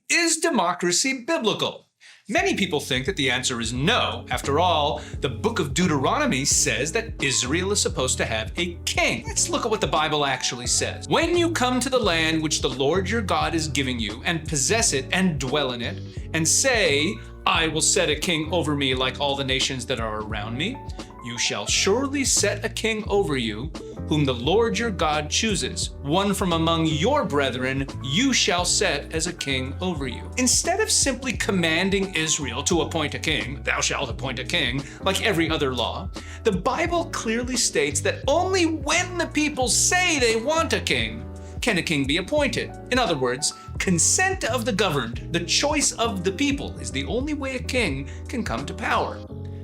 Is democracy biblical? Many people think that the answer is no. After all, the book of Deuteronomy says that Israel is supposed to have a king. Let's look at what the Bible actually says. When you come to the land which the Lord your God is giving you, and possess it and dwell in it, and say, I will set a king over me like all the nations that are around me, you shall surely set a king over you, whom the Lord your God chooses. One from among your brethren you shall set as a king over you. Instead of simply commanding Israel to appoint a king, thou shalt appoint a king, like every other law, the Bible clearly states that only when the people say they want a king, can a king be appointed. In other words, consent of the governed, the choice of the people, is the only way a king can come to power.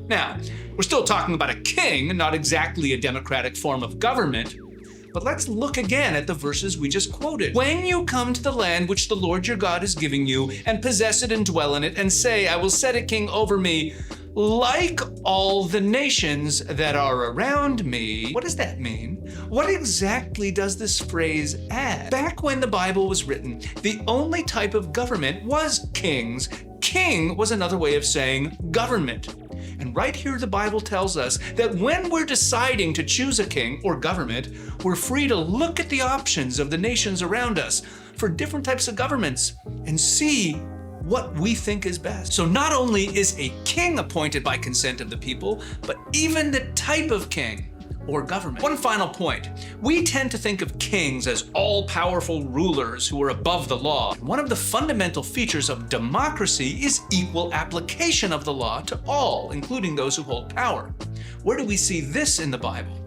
Now, we're still talking about a king, not exactly a democratic form of government, but let's look again at the verses we just quoted. When you come to the land which the Lord your God is giving you, and possess it and dwell in it, and say, I will set a king over me, like all the nations that are around me. What does that mean? What exactly does this phrase add? Back when the Bible was written, the only type of government was kings. King was another way of saying government. And right here, the Bible tells us that when we're deciding to choose a king or government, we're free to look at the options of the nations around us for different types of governments and see what we think is best. So not only is a king appointed by consent of the people, but even the type of king or government. One final point. We tend to think of kings as all-powerful rulers who are above the law. One of the fundamental features of democracy is equal application of the law to all, including those who hold power. Where do we see this in the Bible?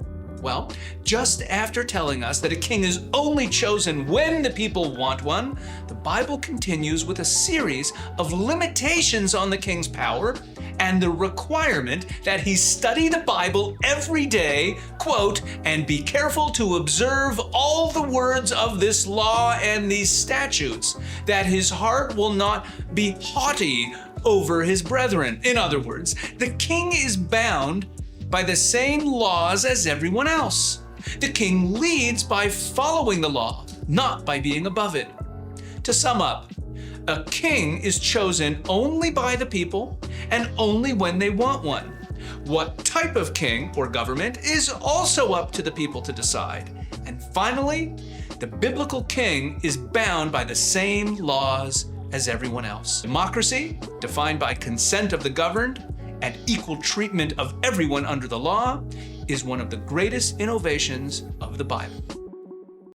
Well, just after telling us that a king is only chosen when the people want one, the Bible continues with a series of limitations on the king's power and the requirement that he study the Bible every day, quote, and be careful to observe all the words of this law and these statutes, that his heart will not be haughty over his brethren. In other words, the king is bound by the same laws as everyone else. The king leads by following the law, not by being above it. To sum up, a king is chosen only by the people and only when they want one. What type of king or government is also up to the people to decide. And finally, the biblical king is bound by the same laws as everyone else. Democracy, defined by consent of the governed and equal treatment of everyone under the law, is one of the greatest innovations of the Bible.